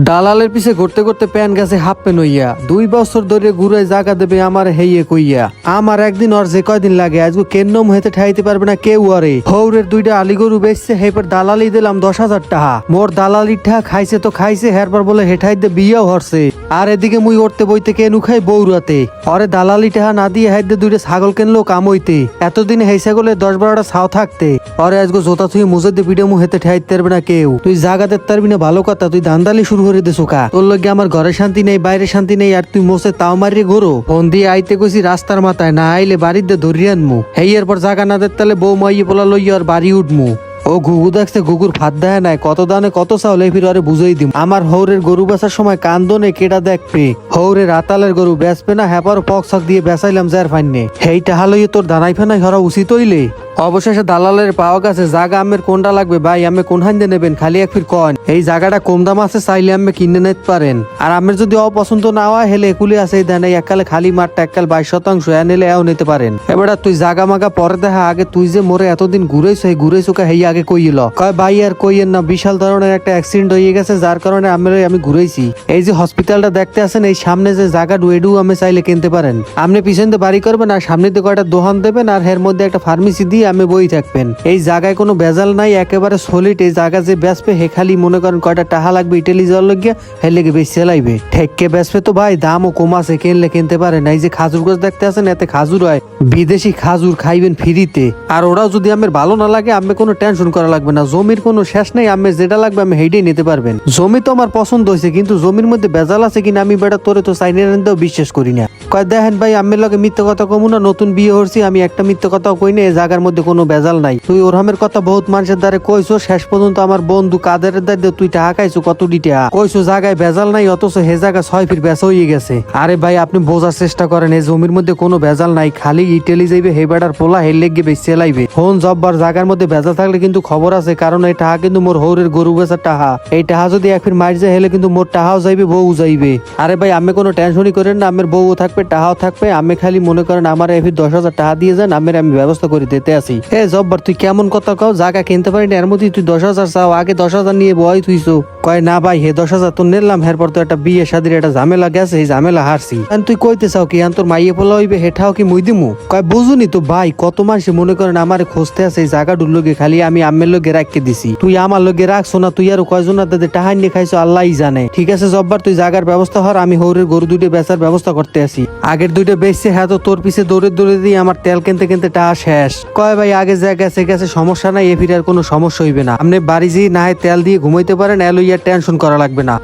দালালের পিছে ঘুরতে ঘুরতে প্যান গেছে হাফ প্যান হইয়া 2 বছর ধরে ঘুরে জায়গা দেবে আমার হেইয়ে কইয়া আমার একদিন ওর যে কয়দিন লাগে আজকে কেন্নম হইতে ঠাইতে পারবে না কেউ আরে হৌরের 2টা আলিগরু বেচছে হেপর দালালি দিলাম 10,000 টাকা মোর দালালির টাকা খাইছে তো খাইছে হেরপর বলে হেঠাই দিয়ে বিয়াও হরছে আর এদিকে মুই উঠতে বইতে কেনু খাই বৌরাতে ওরে দালালি টাকা না দিয়ে হাইতে 2টা ছাগল কিনলো কাম হইতে এতদিন হেই ছাগলে 10-12টা ছাও থাকতে ওরে আজকে জোতা থুই মুজে দিয়ে ভিডিও মু হেতে ঠাইতে পারবে না কেউ তুই জাগাতে পারবি না ভালো কথা তুই ধান্দালি শুরু করে দে সোকা তোর লগে আমার ঘরে শান্তি নেই বাইরে শান্তি নেই আর তুই মোসে তাও মারিয়ে ঘোরো ফোন দিয়ে আইতে কইছি রাস্তার মাথায় না আইলে বাড়িতে ধরিয়ে আনমু হেইয়ের পর জাগা না দেখতে বউ মাইয়ে পোলা লইয়া আর বাড়ি উঠমু ও ঘুঘু দেখছে ঘুঘুর ফাঁদ দেয় নাই কত দানে কত চাউল এই ফিরে বুঝাই দিম আমার হৌরের গরু বেচার সময় কান্দনে কেটা দেখবে হৌরে রাতালের গরু বেচবে না হ্যাপার পক দিয়ে বেচাইলাম যার ফাইনে হেইটা হালইয়ে তোর দানাই ফেনাই হরা উচিত হইলে অবশেষে দালালের পাওয়া গেছে জায়গা আমের কোনটা লাগবে ভাই আমি কোন হাইন্দে নেবেন খালি এক ফির কন এই জায়গাটা কম দাম আছে চাইলে আমি কিনে নিতে পারেন আর আমের যদি অপছন্দ না হয় হেলে একুলি আছে এই দেন এই এককালে খালি মাঠটা এককাল 22% নিলে এও নিতে পারেন এবার তুই জাগা মাগা পরে দেখা আগে তুই যে মোরে এতদিন ঘুরেছ এই ঘুরেছুকা হেই আগে কইল কয় ভাই আর কইয়েন না বিশাল ধরনের একটা অ্যাক্সিডেন্ট হয়ে গেছে যার কারণে আমি ঘুরেছি এই যে হসপিটালটা দেখতে আছেন এই সামনে যে জায়গা ডুয়েডু আমি চাইলে কিনতে পারেন আপনি পিছন দিয়ে বাড়ি করবেন আর সামনে দিয়ে কয়টা দোকান দেবেন আর এর মধ্যে একটা ফার্মেসি দিয়ে আমি বই থাকবেন এই জায়গায় কোনো বেজাল নাই একেবারে সলিড এই জায়গা যে বেসবে হে খালি মনে করেন কয়টা টাকা লাগবে ইটালি যাওয়ার লাগিয়া হে লেগে বেশি চালাইবে ঠেককে বেসবে তো ভাই দামও কম আছে কিনলে কিনতে পারেন এই যে খাজুর গাছ দেখতে আছেন এতে খাজুর হয় বিদেশি খাজুর খাইবেন ফ্রিতে আর ওরাও যদি আমার ভালো না লাগে আমি কোনো টেনশন করা লাগবে না জমির কোনো শেষ নেই আমি যেটা লাগবে আমি হেইটাই নিতে পারবেন জমি তো আমার পছন্দ হয়েছে কিন্তু জমির মধ্যে বেজাল আছে কিনা আমি বেটা তোরে তো চাইনে আনতেও বিশ্বাস করি না কয় দেখেন ভাই আমি লগে মিথ্যে কথা কমু না নতুন বিয়ে হচ্ছি আমি একটা মিথ্যে কথাও কই না এই জায়গার মধ্যে কোনো বেজাল নাই তুই ওরহামের কথা বহুত মানুষের দ্বারে কইছো শেষ পর্যন্ত আমার বন্ধু কাদের দ্বারে তুই টাকা খাইছো কত টাকা কইছো জায়গায় বেজাল নাই অথচ হে জায়গা 6 ফিট বেচা হয়ে গেছে আরে ভাই আপনি বোঝার চেষ্টা করেন এই জমির মধ্যে কোনো বেজাল নাই খালি ইটালি যাইবে হে বেটার পোলা হেল লেগে বেশি লাইবে ফোন জব্বার জায়গার মধ্যে বেজাল থাকলে কিন্তু খবর আছে কারণ এই টাকা কিন্তু মোর হৌরের গরু বেচার টাকা এই টাকা যদি এক ফির মার যায় হেলে কিন্তু মোর টাকাও যাইবে বউ যাইবে আরে ভাই আমি কোনো টেনশনই করেন না আমার বউও থাকবে টাকাও থাকবে আমি খালি মনে করেন আমার এই ফির 10,000 টাকা দিয়ে যান আমি ব্যবস্থা করে দিতে আসি এ জব্বার তুই কেমন কথা কও জায়গা কিনতে পারিনি এর মধ্যে তুই 10,000 চাও আগে 10,000 নিয়ে বয় তুইছো কয় না ভাই হে 10,000 তো নিলাম এরপর তো একটা বিয়ে শাদির একটা ঝামেলা গেছে এই ঝামেলা হারছি তুই কইতে চাও কি তোর মাইয়ে পোলা হইবে হেঠাও কি মুই দিমু কয় বুঝুনি তো ভাই কত মাসে মনে করেন আমারে খুঁজতে আছে এই জায়গা লগে খালি আমি আমের লগে রাখতে দিছি তুই আমার লগে রাখছো না তুই আর কয়জন তাদের টাহাই নিয়ে খাইছো আল্লাহই জানে ঠিক আছে জব্বার তুই জায়গার ব্যবস্থা হর আমি হৌরের গরু 2টা বেচার ব্যবস্থা করতে আসি আগের 2টা বেচছে হ্যাঁ তো তোর পিছে দৌড়ে দৌড়ে দিয়ে আমার তেল কিনতে কিনতে টাকা শেষ কয় ভাই আগে জায়গা গেছে সমস্যা নাই এ ফিরে আর কোনো সমস্যা হইবে না আপনি বাড়ি যেয়ে না হয় তেল দিয়ে ঘুমাইতে পারেন এলো ইয়ার টেনশন করা লাগবে না।